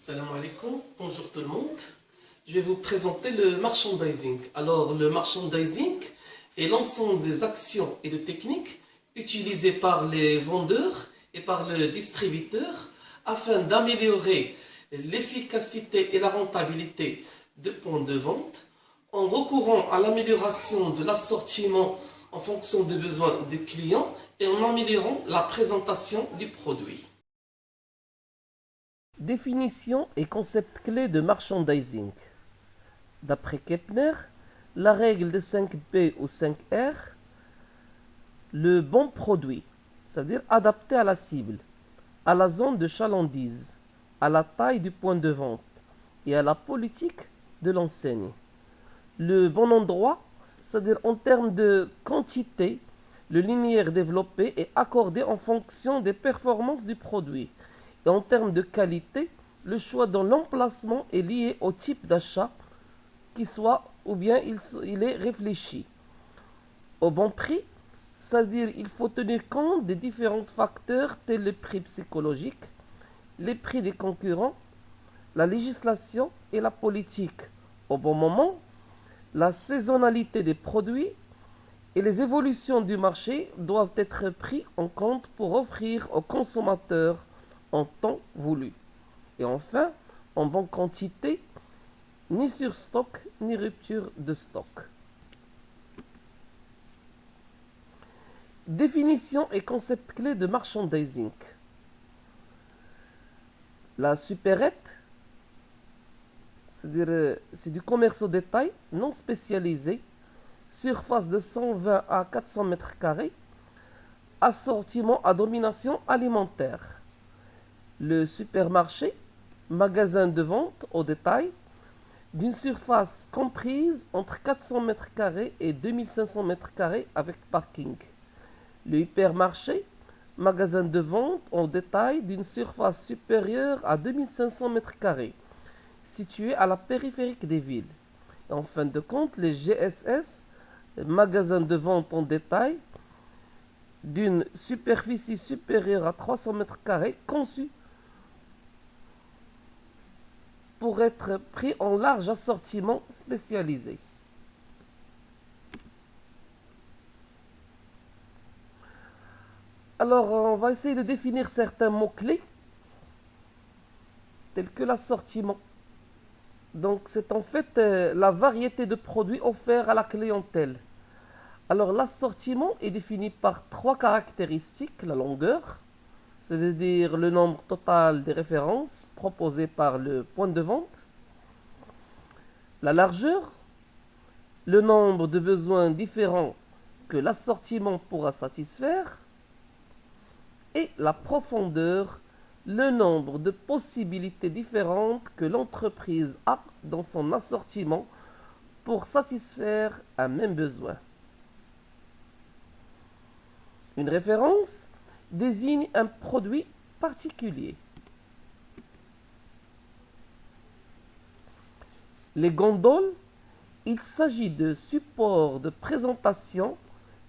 Salam alaikum, bonjour tout le monde. Je vais vous présenter le merchandising. Alors, le merchandising est l'ensemble des actions et de techniques utilisées par les vendeurs et par le distributeur afin d'améliorer l'efficacité et la rentabilité de points de vente en recourant à l'amélioration de l'assortiment en fonction des besoins des clients et en améliorant la présentation du produit. Définition et concept clé de merchandising. D'après Kepner, la règle des 5P ou 5R, le bon produit, c'est-à-dire adapté à la cible, à la zone de chalandise, à la taille du point de vente et à la politique de l'enseigne. Le bon endroit, c'est-à-dire en termes de quantité, le linéaire développé est accordé en fonction des performances du produit. Et en termes de qualité, le choix dans l'emplacement est lié au type d'achat qui soit ou bien il est réfléchi. Au bon prix, c'est-à-dire il faut tenir compte des différents facteurs tels les prix psychologiques, les prix des concurrents, la législation et la politique. Au bon moment, la saisonnalité des produits et les évolutions du marché doivent être pris en compte pour offrir aux consommateurs en temps voulu. Et enfin, en bonne quantité, ni surstock, ni rupture de stock. Définition et concept clé de merchandising. La supérette, c'est du commerce au détail non spécialisé, surface de 120 à 400 mètres carrés, assortiment à domination alimentaire. Le supermarché, magasin de vente au détail, d'une surface comprise entre 400 mètres carrés et 2500 mètres carrés avec parking. Le hypermarché, magasin de vente au détail d'une surface supérieure à 2500 mètres carrés, situé à la périphérique des villes. Et en fin de compte, les GSS, magasin de vente en détail, d'une superficie supérieure à 300 mètres carrés, conçus pour être pris en large assortiment spécialisé. Alors, on va essayer de définir certains mots-clés, tels que l'assortiment. Donc, c'est en fait la variété de produits offerts à la clientèle. Alors, l'assortiment est défini par trois caractéristiques: la longueur, c'est-à-dire le nombre total des références proposées par le point de vente, la largeur, le nombre de besoins différents que l'assortiment pourra satisfaire, et la profondeur, le nombre de possibilités différentes que l'entreprise a dans son assortiment pour satisfaire un même besoin. Une référence désigne un produit particulier. Les gondoles, il s'agit de supports de présentation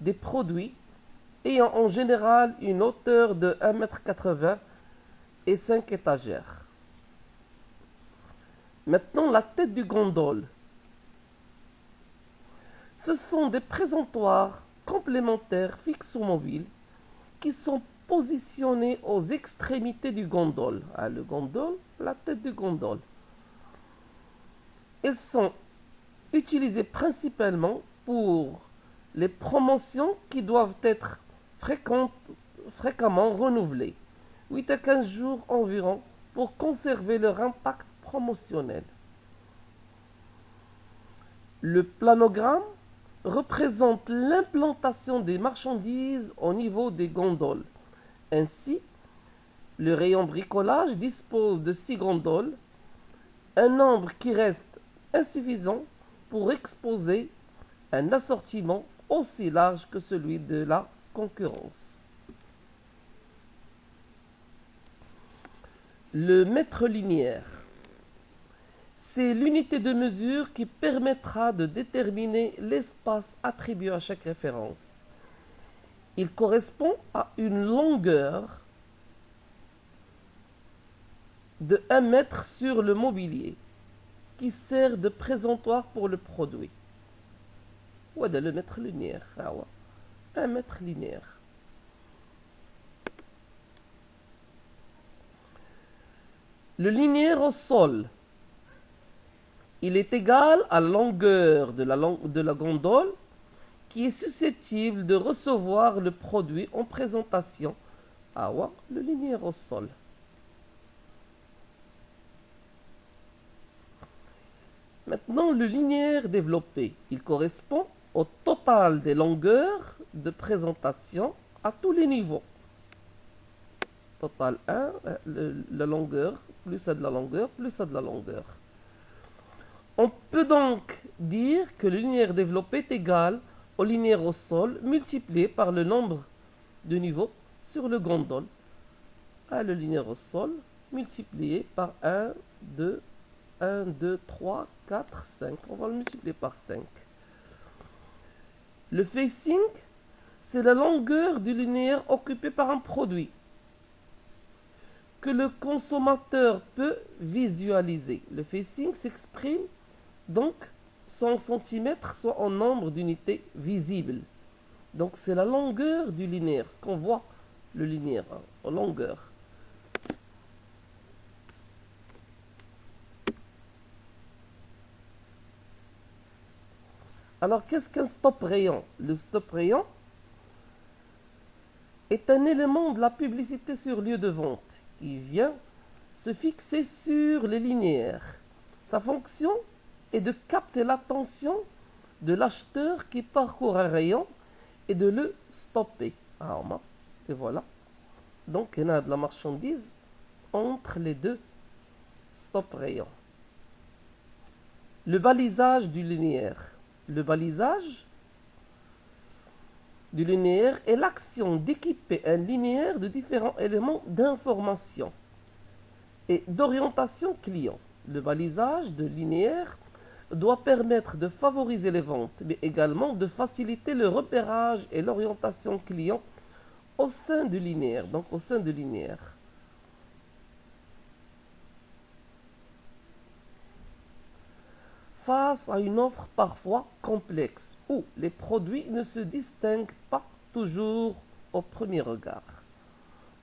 des produits ayant en général une hauteur de 1,80 m et 5 étagères. Maintenant, la tête du gondole. Ce sont des présentoirs complémentaires fixes ou mobiles qui sont positionnés aux extrémités du gondole. Le gondole, la tête du gondole. Elles sont utilisées principalement pour les promotions qui doivent être fréquemment renouvelées, 8 à 15 jours environ, pour conserver leur impact promotionnel. Le planogramme représente l'implantation des marchandises au niveau des gondoles. Ainsi, le rayon bricolage dispose de 6 gondoles, un nombre qui reste insuffisant pour exposer un assortiment aussi large que celui de la concurrence. Le mètre linéaire, c'est l'unité de mesure qui permettra de déterminer l'espace attribué à chaque référence. Il correspond à une longueur de 1 mètre sur le mobilier qui sert de présentoir pour le produit. وهذا le mètre linéaire. 1 mètre linéaire. Le linéaire au sol, il est égal à la longueur de la gondole qui est susceptible de recevoir le produit en présentation. Le linéaire au sol. Maintenant, le linéaire développé, il correspond au total des longueurs de présentation à tous les niveaux. Total 1, la longueur, plus ça de la longueur, plus ça de la longueur. On peut donc dire que le linéaire développé est égal au linéaire au sol multiplié par le nombre de niveaux sur le gondole. Le linéaire au sol multiplié par 1, 2, 3, 4, 5. On va le multiplier par 5. Le facing, c'est la longueur du linéaire occupé par un produit que le consommateur peut visualiser. Le facing s'exprime donc soit en centimètres, soit en nombre d'unités visibles. Donc c'est la longueur du linéaire, ce qu'on voit, le linéaire, en longueur. Alors qu'est-ce qu'un stop rayon? Le stop rayon est un élément de la publicité sur lieu de vente qui vient se fixer sur les linéaires. Sa fonction est de capter l'attention de l'acheteur qui parcourt un rayon et de le stopper. Et voilà. Donc il y a de la marchandise entre les deux stop rayons. Le balisage du linéaire. Le balisage du linéaire est l'action d'équiper un linéaire de différents éléments d'information et d'orientation client. Le balisage de linéaire doit permettre de favoriser les ventes, mais également de faciliter le repérage et l'orientation client au sein du linéaire. Donc au sein du linéaire. Face à une offre parfois complexe où les produits ne se distinguent pas toujours au premier regard.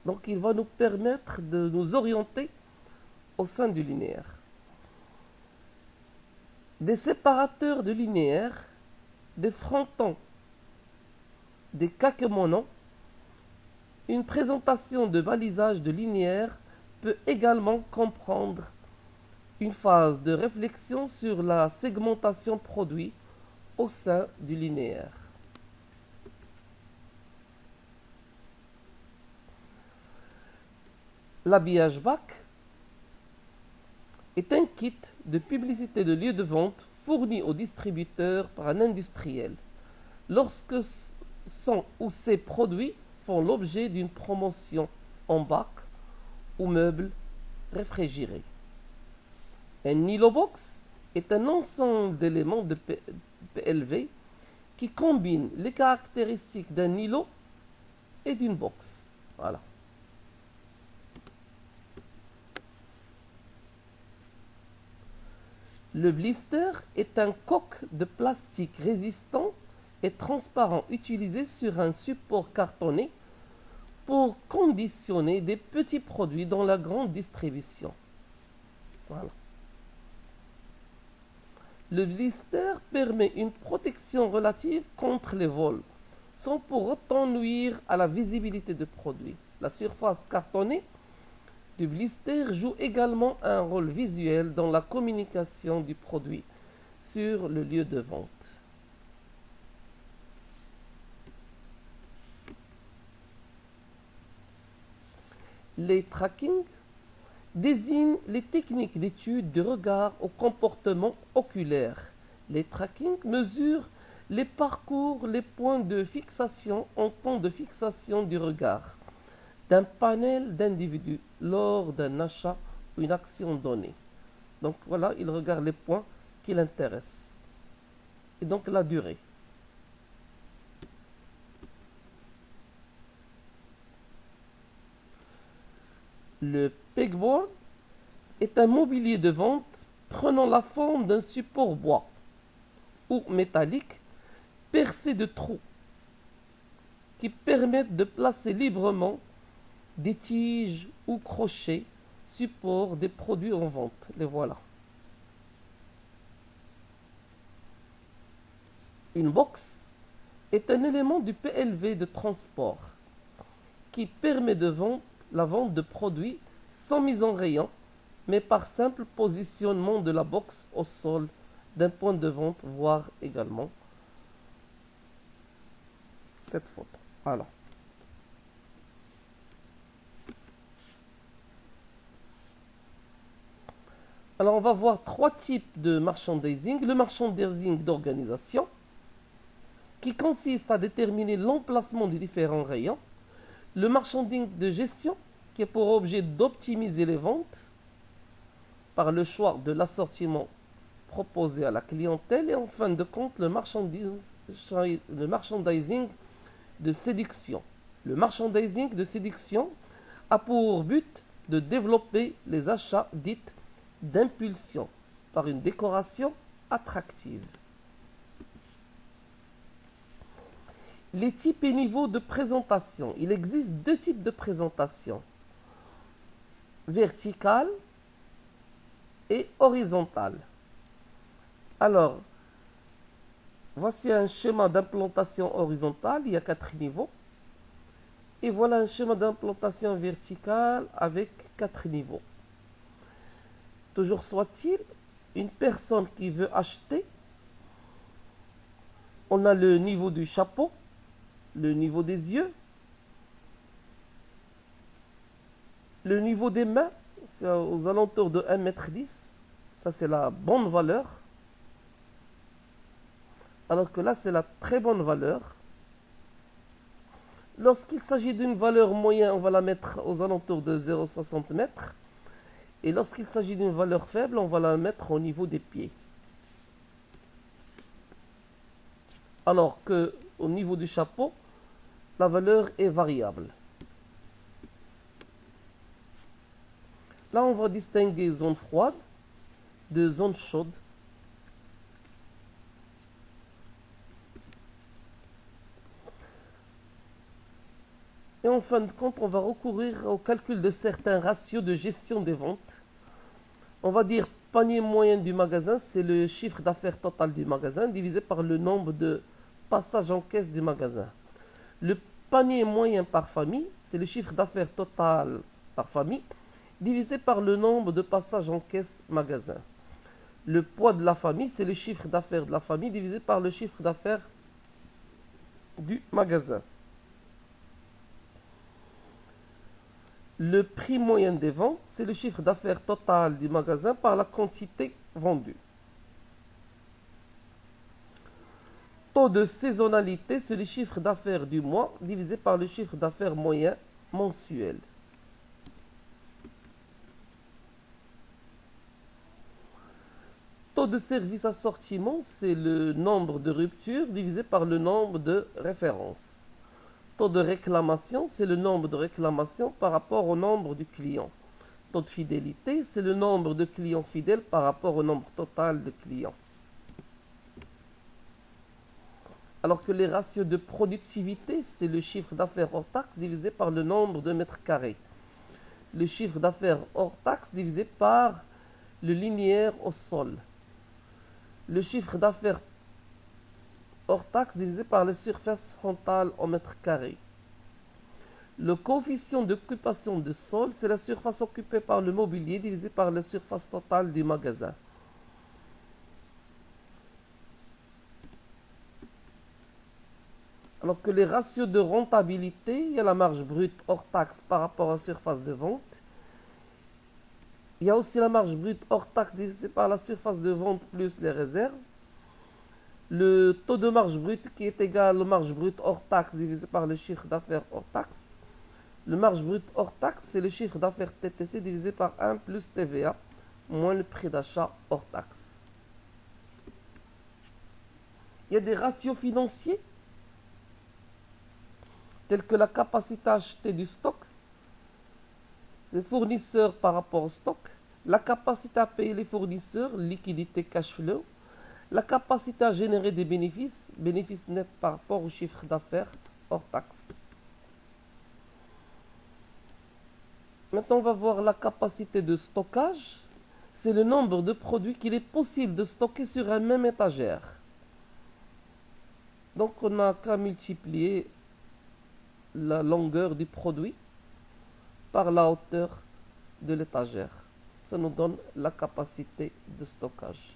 Donc il va nous permettre de nous orienter au sein du linéaire. Des séparateurs de linéaire, des frontons, des kakemonons, une présentation de balisage de linéaire peut également comprendre une phase de réflexion sur la segmentation produit au sein du linéaire. L'habillage bac est un kit de publicité de lieu de vente fourni au distributeur par un industriel lorsque son ou ses produits font l'objet d'une promotion en bac ou meuble réfrigéré. Un Nilo Box est un ensemble d'éléments de PLV qui combine les caractéristiques d'un Nilo et d'une box. Voilà. Le blister est un coque de plastique résistant et transparent utilisé sur un support cartonné pour conditionner des petits produits dans la grande distribution. Voilà. Le blister permet une protection relative contre les vols, sans pour autant nuire à la visibilité du produit. La surface cartonnée du blister joue également un rôle visuel dans la communication du produit sur le lieu de vente. Les tracking désignent les techniques d'étude du regard au comportement oculaire. Les tracking mesurent les parcours, les points de fixation en temps de fixation du regard d'un panel d'individus lors d'un achat ou une action donnée. Donc voilà, il regarde les points qui l'intéressent. Et donc la durée. Le pegboard est un mobilier de vente prenant la forme d'un support bois ou métallique percé de trous qui permettent de placer librement des tiges ou crochets, support des produits en vente. Les voilà. Une box est un élément du PLV de transport qui permet la vente de produits sans mise en rayon, mais par simple positionnement de la box au sol d'un point de vente, voire également cette photo. Alors, on va voir trois types de merchandising. Le merchandising d'organisation, qui consiste à déterminer l'emplacement des différents rayons. Le merchandising de gestion, qui a pour objet d'optimiser les ventes par le choix de l'assortiment proposé à la clientèle. Et en fin de compte, le merchandising de séduction. Le merchandising de séduction a pour but de développer les achats dits d'impulsion par une décoration attractive. Les types et niveaux de présentation. Il existe deux types de présentation, verticale et horizontale. Alors, voici un schéma d'implantation horizontale, il y a 4 niveaux. Et voilà un schéma d'implantation verticale avec 4 niveaux. Toujours soit-il, une personne qui veut acheter, on a le niveau du chapeau, le niveau des yeux, le niveau des mains, c'est aux alentours de 1,10 m. Ça, c'est la bonne valeur. Alors que là, c'est la très bonne valeur. Lorsqu'il s'agit d'une valeur moyenne, on va la mettre aux alentours de 0,60 m. Et lorsqu'il s'agit d'une valeur faible, on va la mettre au niveau des pieds. Alors que au niveau du chapeau, la valeur est variable. Là, on va distinguer zone froide de zone chaude. Et en fin de compte, on va recourir au calcul de certains ratios de gestion des ventes. On va dire panier moyen du magasin, c'est le chiffre d'affaires total du magasin divisé par le nombre de passages en caisse du magasin. Le panier moyen par famille, c'est le chiffre d'affaires total par famille divisé par le nombre de passages en caisse magasin. Le poids de la famille, c'est le chiffre d'affaires de la famille divisé par le chiffre d'affaires du magasin. Le prix moyen des ventes, c'est le chiffre d'affaires total du magasin par la quantité vendue. Taux de saisonnalité, c'est le chiffre d'affaires du mois divisé par le chiffre d'affaires moyen mensuel. Taux de service assortiment, c'est le nombre de ruptures divisé par le nombre de références. Taux de réclamation, c'est le nombre de réclamations par rapport au nombre de clients. Taux de fidélité, c'est le nombre de clients fidèles par rapport au nombre total de clients. Alors que les ratios de productivité, c'est le chiffre d'affaires hors taxe divisé par le nombre de mètres carrés. Le chiffre d'affaires hors taxe divisé par le linéaire au sol. Le chiffre d'affaires hors taxe divisé par la surface frontale en mètres carrés. Le coefficient d'occupation de sol, c'est la surface occupée par le mobilier divisé par la surface totale du magasin. Alors que les ratios de rentabilité, il y a la marge brute hors taxe par rapport à la surface de vente. Il y a aussi la marge brute hors taxe divisée par la surface de vente plus les réserves. Le taux de marge brute qui est égal à la marge brute hors taxe divisé par le chiffre d'affaires hors taxe. Le marge brute hors taxe, c'est le chiffre d'affaires TTC divisé par 1 plus TVA, moins le prix d'achat hors taxe. Il y a des ratios financiers, tels que la capacité à acheter du stock, les fournisseurs par rapport au stock, la capacité à payer les fournisseurs, liquidité cash flow, la capacité à générer des bénéfices, bénéfices nets par rapport au chiffre d'affaires hors taxe. Maintenant, on va voir la capacité de stockage. C'est le nombre de produits qu'il est possible de stocker sur un même étagère. Donc, on n'a qu'à multiplier la longueur du produit par la hauteur de l'étagère. Ça nous donne la capacité de stockage.